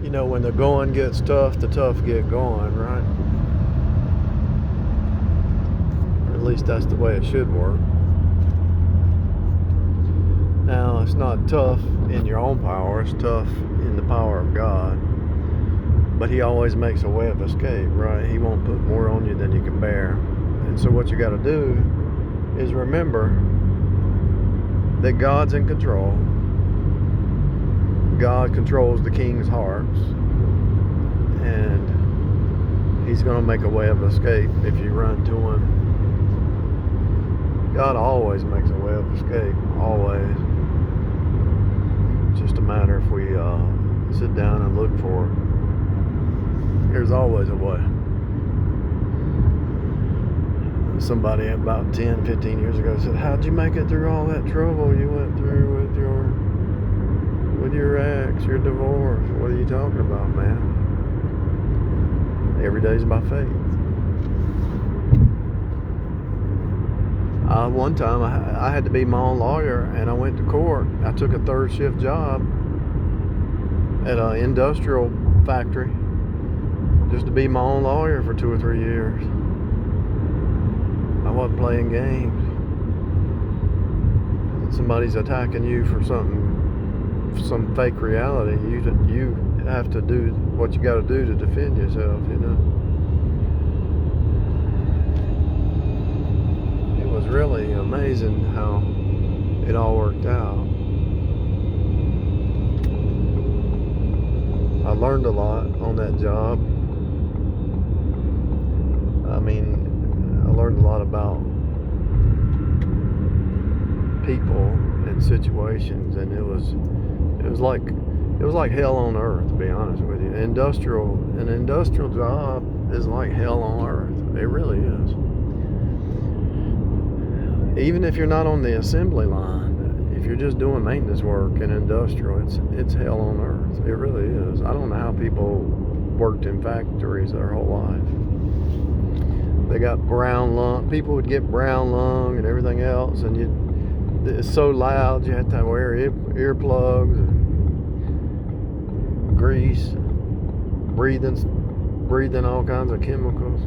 You know, when the going gets tough, the tough get going, right? Or at least that's the way it should work. Now, it's not tough in your own power, it's tough in the power of God. But He always makes a way of escape, right? He won't put more on you than you can bear. And so what you got to do is remember that God's in control. God controls the king's hearts. And He's going to make a way of escape if you run to Him. God always makes a way of escape, always. It's just a matter if we sit down and look for it. There's always a way. Somebody about 10, 15 years ago said, how'd you make it through all that trouble you went through with your ex, your divorce? What are you talking about, man? Every day's by faith. One time I had to be my own lawyer, and I went to court. I took a third shift job at an industrial factory just to be my own lawyer for 2 or 3 years. I wasn't playing games. Somebody's attacking you for some fake reality. You have to do what you got to do to defend yourself, you know. It was really amazing how it all worked out. I learned a lot on that job. I mean, I learned a lot about people and situations, and it was like hell on earth, to be honest with you. An industrial job is like hell on earth. It really is. Even if you're not on the assembly line, if you're just doing maintenance work in industrial, it's hell on earth. It really is. I don't know how people worked in factories their whole life. They got brown lung. People would get brown lung and everything else, and it's so loud you have to wear earplugs, and grease, breathing all kinds of chemicals.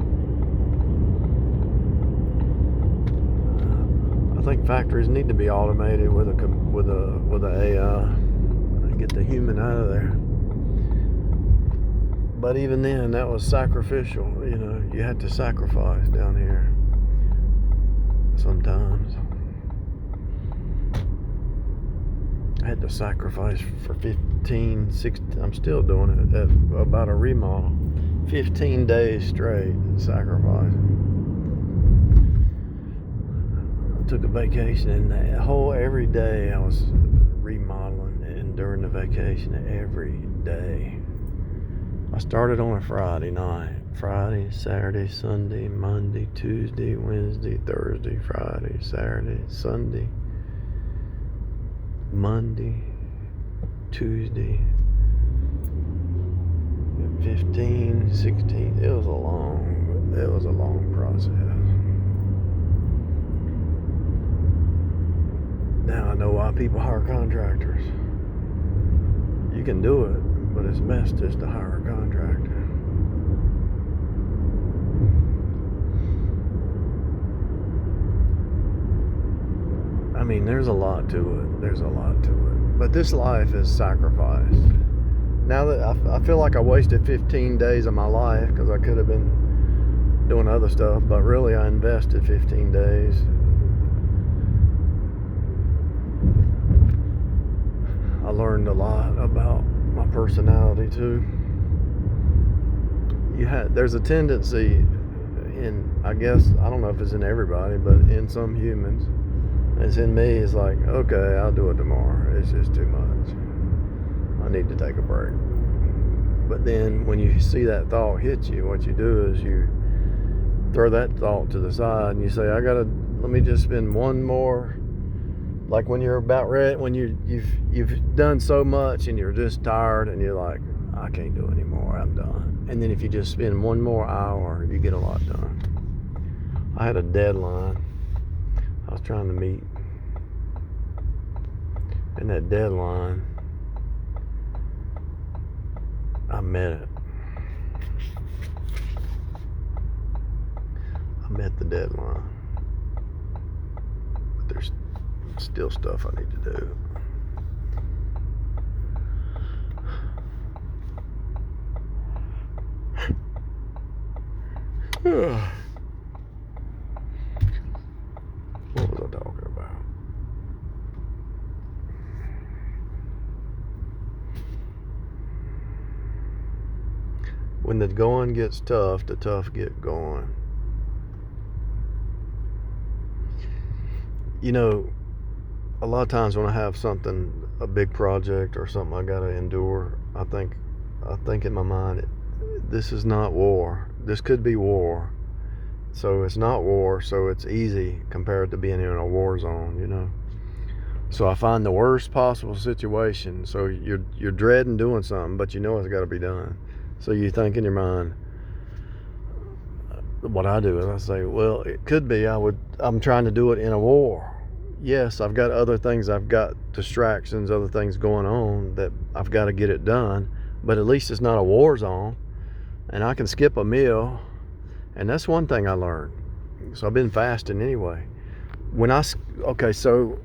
I think factories need to be automated with a AI and get the human out of there. But even then, that was sacrificial. You know, you had to sacrifice down here sometimes. I had to sacrifice for 15, 16, I'm still doing it, about a remodel. 15 days straight sacrificing. I took a vacation, and every day I was remodeling, and during the vacation, every day. I started on a Friday night. Friday, Saturday, Sunday, Monday, Tuesday, Wednesday, Thursday, Friday, Saturday, Sunday, Monday, Tuesday, 15, 16. It was a long process. Now I know why people hire contractors. You can do it, but it's best just to hire a contractor. I mean, there's a lot to it. But this life is sacrifice. Now that I feel like I wasted 15 days of my life because I could have been doing other stuff, but really I invested 15 days. I learned a lot about my personality too. There's a tendency in, I guess, I don't know if it's in everybody, but in some humans, it's in me, it's like, okay, I'll do it tomorrow. It's just too much. I need to take a break. But then when you see that thought hit you, what you do is you throw that thought to the side and you say, let me just spend one more. Like when you're about ready, when you've done so much and you're just tired and you're like, I can't do anymore, I'm done. And then if you just spend one more hour, you get a lot done. I had a deadline I was trying to meet, and that deadline, met it. I met the deadline. But there's still stuff I need to do. What was I talking about? When the going gets tough, the tough get going. You know, a lot of times when I have something, a big project or something I gotta endure, I think in my mind, this is not war. This could be war. So it's not war, so it's easy compared to being in a war zone, you know. So I find the worst possible situation. So you're dreading doing something, but you know it's got to be done. So you think in your mind, what I do is I say, well, it could be I'm trying to do it in a war. Yes, I've got other things, I've got distractions, other things going on that I've got to get it done, but at least it's not a war zone, and I can skip a meal. And that's one thing I learned. So I've been fasting anyway. So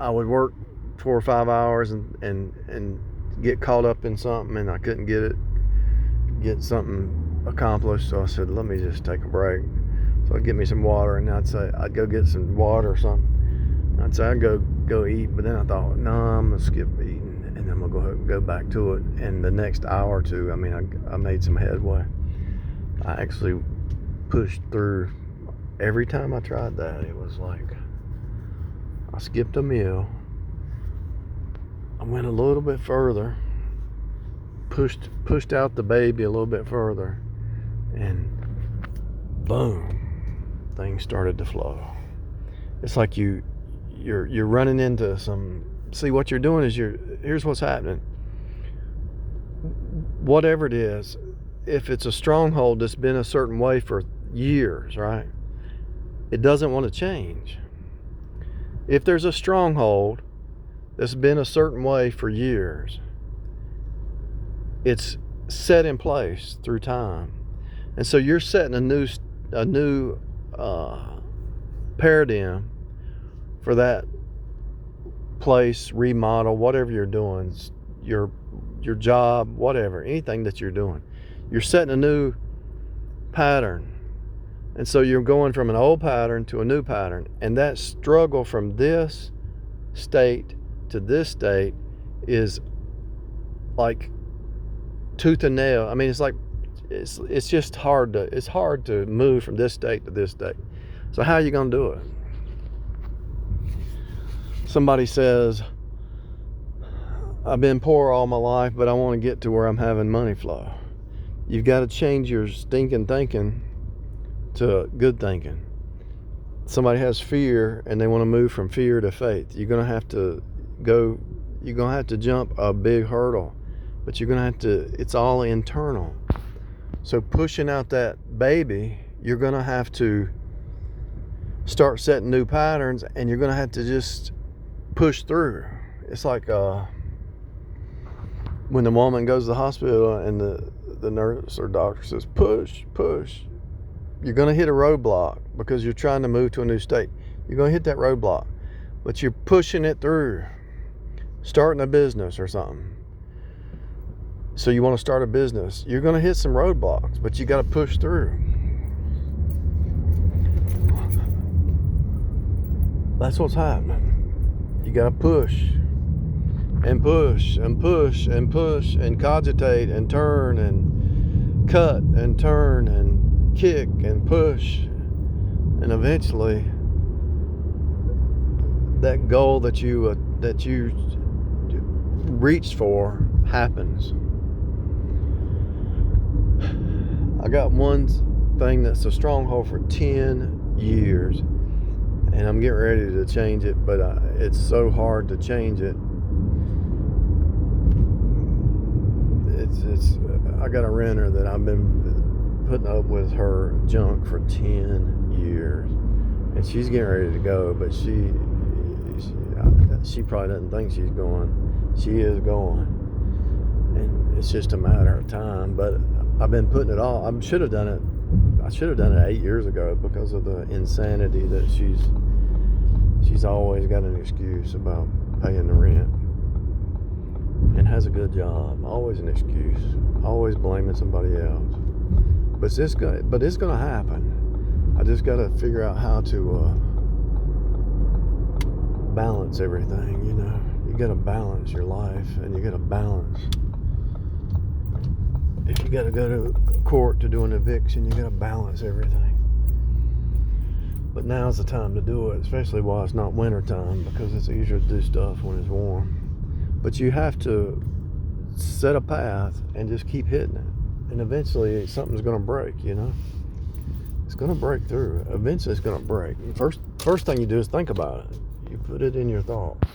I would work 4 or 5 hours and get caught up in something, and I couldn't get something accomplished. So I said, let me just take a break. So I'd get me some water, and I'd go get some water or something. I'd say I'd go eat, but then I thought, no, I'm gonna skip eating, and I'm gonna go back to it. And the next hour or two, I made some headway. I actually pushed through. Every time I tried that, it was like I skipped a meal, I went a little bit further, pushed out the baby a little bit further, and boom, things started to flow. It's like you're running into some. See, what you're doing is here's what's happening. Whatever it is, if it's a stronghold that's been a certain way for years, right? It doesn't want to change. If there's a stronghold that's been a certain way for years, it's set in place through time. And so you're setting a new paradigm for that place, remodel, whatever you're doing, your job, whatever, anything that you're doing. You're setting a new pattern. And so you're going from an old pattern to a new pattern. And that struggle from this state to this state is like tooth and nail. I mean, it's like, it's just hard to move from this state to this state. So how are you going to do it? Somebody says, I've been poor all my life, but I want to get to where I'm having money flow. You've got to change your stinking thinking to good thinking. Somebody has fear and they want to move from fear to faith. You're going to have to jump a big hurdle, but it's all internal. So pushing out that baby, you're going to have to start setting new patterns, and you're going to have to just push through. It's like when the woman goes to the hospital and the nurse or doctor says, push. You're going to hit a roadblock because you're trying to move to a new state. You're going to hit that roadblock, but you're pushing it through. Starting a business or something. So you want to start a business. You're going to hit some roadblocks, but you got to push through. That's what's happening. You got to push and push and push and push and cogitate and turn and cut and turn and kick and push, and eventually that goal that you reached for happens. I got one thing that's a stronghold for 10 years, and I'm getting ready to change it, but it's so hard to change it. I got a renter that I've been putting up with her junk for 10 years, and she's getting ready to go, but she probably doesn't think she's going. She is going, and it's just a matter of time. But I've been putting it off. I should have done it 8 years ago because of the insanity that she's always got an excuse about paying the rent, and has a good job. Always an excuse. Always blaming somebody else. But it's gonna happen. I just gotta figure out how to balance everything. You gotta balance your life, and you gotta balance. If you gotta go to court to do an eviction, you gotta balance everything. But now's the time to do it, especially while it's not winter time, because it's easier to do stuff when it's warm. But you have to set a path and just keep hitting it, and eventually something's gonna break. It's gonna break through. Eventually it's gonna break. First thing you do is think about it. You put it in your thoughts.